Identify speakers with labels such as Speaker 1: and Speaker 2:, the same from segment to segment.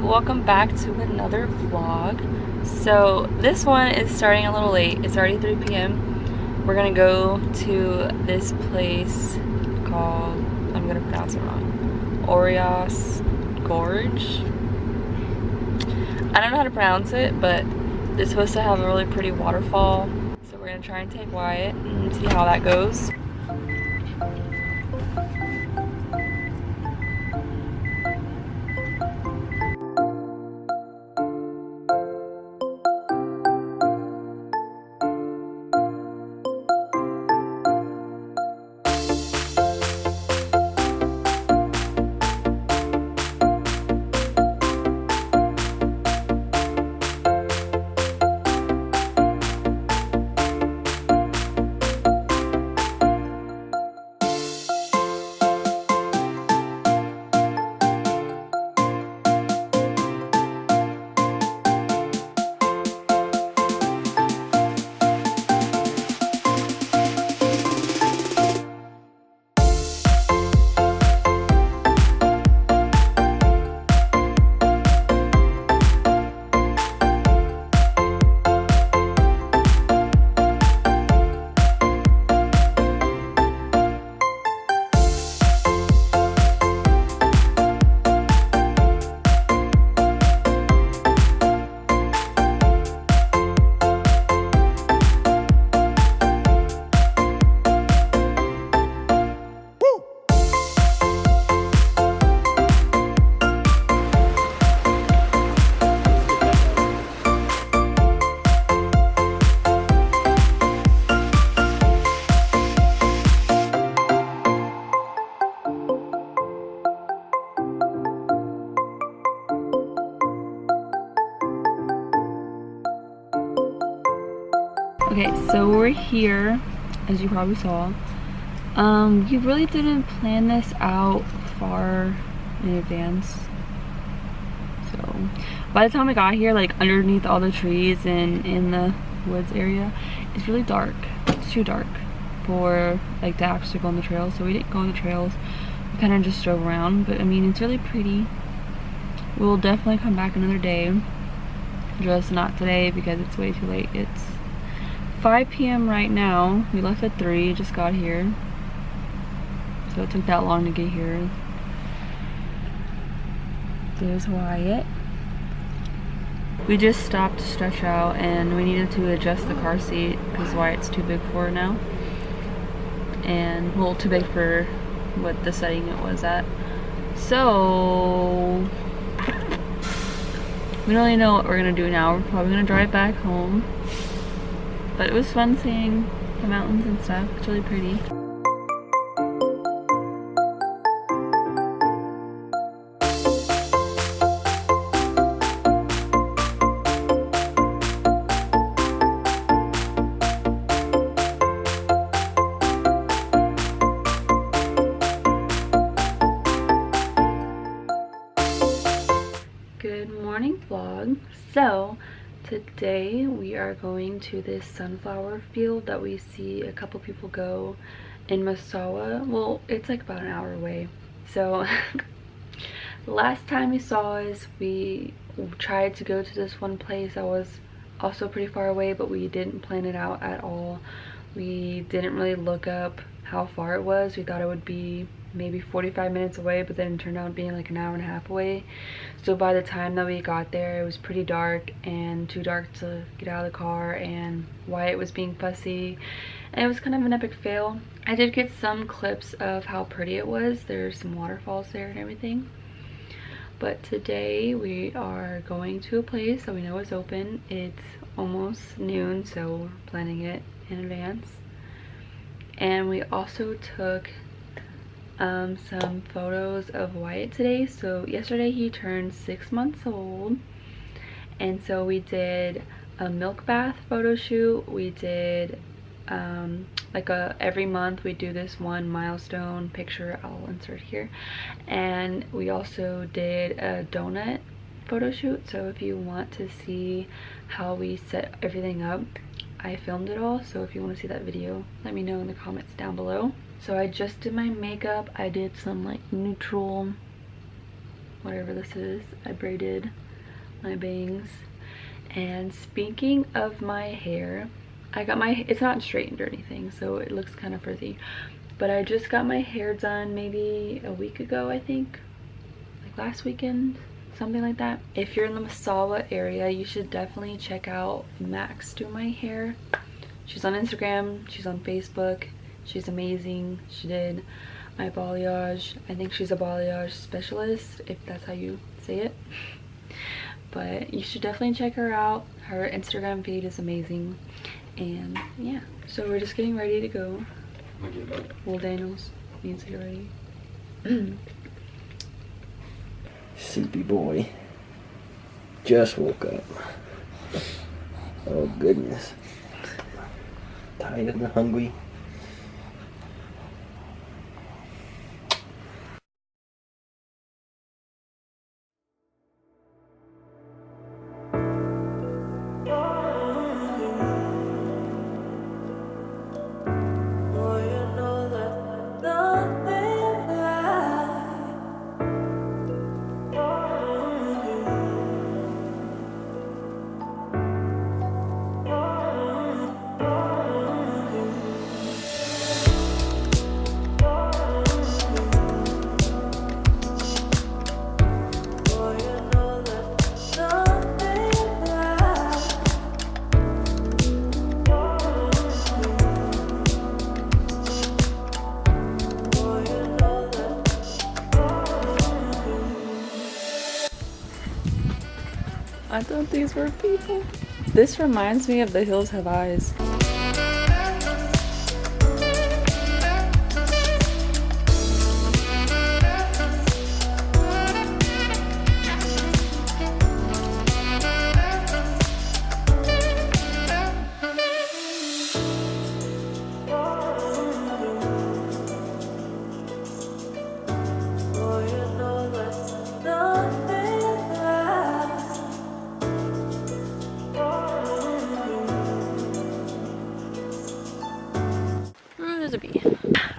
Speaker 1: welcome back to another vlog. So this one is starting a little late. It's already 3 p.m. We're gonna go to this place called, I'm gonna pronounce it wrong, Oriase Gorge. I don't know how to pronounce it, but it's supposed to have a really pretty waterfall. So we're gonna try and take Wyatt and see how that goes. Okay, so we're here, as you probably saw. You really didn't plan this out far in advance. So, by the time I got here, like underneath all the trees and in the woods area, it's really dark. It's too dark for like to actually go on the trails. So we didn't go on the trails. We kind of just drove around, but I mean, it's really pretty. We'll definitely come back another day. Just not today because it's way too late. It's 5 p.m. right now. We left at 3, just got here. So it took that long to get here. There's Wyatt. We just stopped to stretch out and we needed to adjust the car seat because Wyatt's too big for it now. And, well, too big for what the setting it was at. So, we don't really know what we're gonna do now. We're probably gonna drive back home. But it was fun seeing the mountains and stuff. It's really pretty. Good morning, vlog. So today we are going to this sunflower field that we see a couple people go in Misawa. Well, it's like about an hour away. So last time you saw us, we tried to go to this one place that was also pretty far away, but we didn't plan it out at all. We didn't really look up how far it was. We thought it would be maybe 45 minutes away, but then it turned out being like an hour and a half away. So by the time that we got there, it was pretty dark and too dark to get out of the car, and Wyatt was being fussy, and it was kind of an epic fail. I did get some clips of how pretty it was. There's some waterfalls there and everything. But today we are going to a place that we know is open. It's almost noon, so we're planning it in advance. And we also took some photos of Wyatt today. So yesterday he turned 6 months old, and so we did a milk bath photo shoot. We did like every month we do this one milestone picture. I'll insert here. And we also did a donut photo shoot. So if you want to see how we set everything up, I filmed it all. So if you want to see that video, let me know in the comments down below. So I just did my makeup. I did some like neutral whatever this is. I braided my bangs. And speaking of my hair, I got it's not straightened or anything, so it looks kind of frizzy, but I just got my hair done maybe a week ago, I think, like last weekend, something like that. If you're in the Misawa area, you should definitely check out MAXDOMYHAIR. She's on Instagram, she's on Facebook, she's amazing. She did my balayage. I think she's a balayage specialist, if that's how you say it. But you should definitely check her out. Her Instagram feed is amazing. And yeah, so we're just getting ready to go. Well, Daniels needs to get ready.
Speaker 2: Sleepy boy just woke up. Oh goodness. Tired and hungry.
Speaker 1: I thought these were people. This reminds me of The Hills Have Eyes.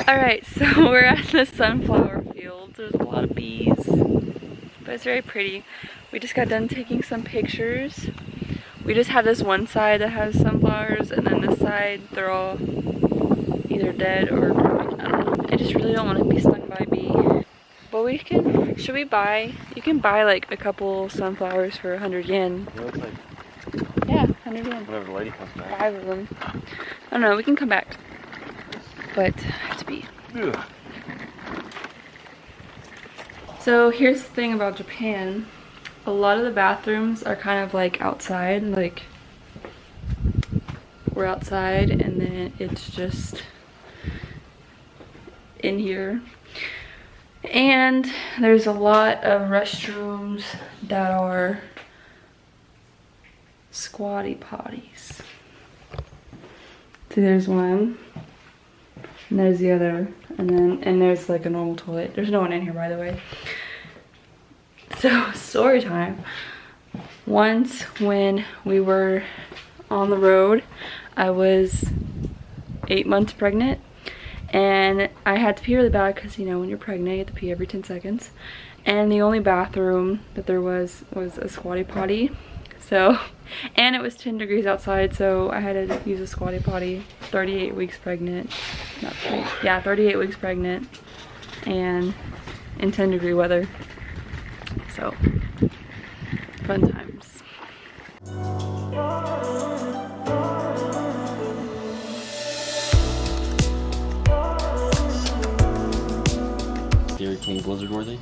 Speaker 1: Alright, so we're at the sunflower fields. There's a lot of bees, but it's very pretty. We just got done taking some pictures. We just have this one side that has sunflowers, and then this side, they're all either dead or growing. I don't know. I just really don't want to be stung by a bee. But we can, should we buy, you can buy like a couple sunflowers for 100 yen.
Speaker 2: It looks like,
Speaker 1: Yeah, 100 yen.
Speaker 2: whenever the lady comes back.
Speaker 1: 5 of them. I don't know, we can come back. But I have to be.
Speaker 2: Ugh.
Speaker 1: So here's the thing about Japan. A lot of the bathrooms are kind of like outside, like we're outside and then it's just in here. And there's a lot of restrooms that are squatty potties. See, there's one. And there's the other, and there's like a normal toilet. There's no one in here, by the way. So, story time. Once when we were on the road, I was 8 months pregnant, and I had to pee really bad because, you know, when you're pregnant, you have to pee every 10 seconds. And the only bathroom that there was a squatty potty. So, and it was 10 degrees outside, so I had to use a squatty potty. 38 weeks pregnant. Not 30, yeah, 38 weeks pregnant. And in 10-degree weather. So, fun times.
Speaker 2: Dairy Queen blizzard worthy?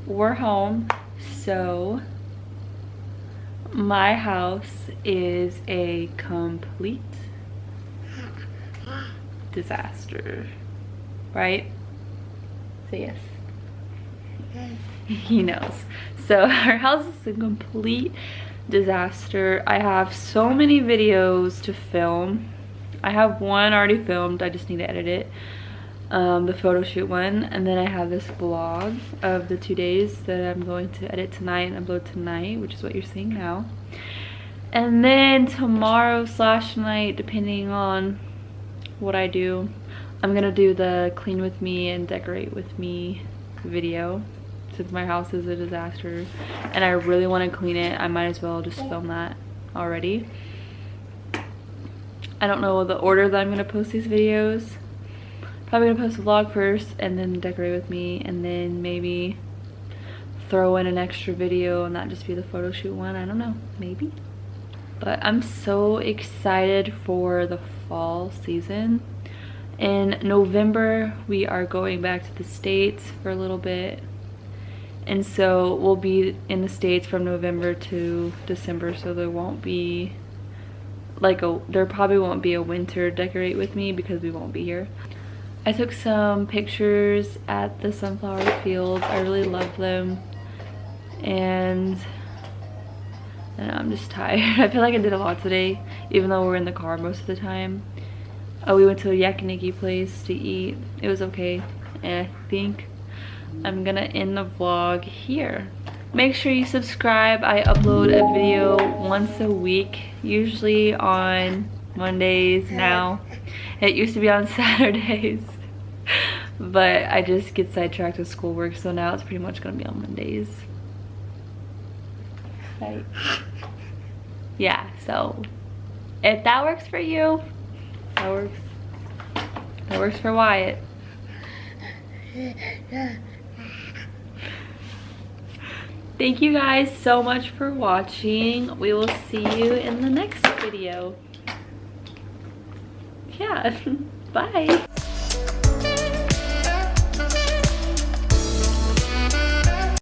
Speaker 1: We're home, so my house is a complete disaster, right? Say yes. He knows. So our house is a complete disaster. I have so many videos to film. I have one already filmed, I just need to edit it. The photo shoot one, and then I have this vlog of the 2 days that I'm going to edit tonight and upload tonight, which is what you're seeing now. And then tomorrow / tonight, depending on what I do, I'm gonna do the clean with me and decorate with me video, since my house is a disaster and I really want to clean it. I might as well just film that already. I don't know the order that I'm gonna post these videos. Probably gonna post a vlog first and then decorate with me, and then maybe throw in an extra video and that just be the photo shoot one. I don't know, maybe. But I'm so excited for the fall season. In November, we are going back to the States for a little bit. And so we'll be in the States from November to December, so there won't be there probably won't be a winter decorate with me because we won't be here. I took some pictures at the sunflower fields. I really love them. And I don't know, I'm just tired. I feel like I did a lot today, even though we're in the car most of the time. Oh, we went to a yakiniku place to eat. It was okay. And I think I'm gonna end the vlog here. Make sure you subscribe. I upload a video once a week, usually on Mondays now. It used to be on Saturdays, but I just get sidetracked with schoolwork, so now it's pretty much gonna be on Mondays. Right. Yeah, so if that works for you, that works for Wyatt. Thank you guys so much for watching. We will see you in the next video. Yeah, bye.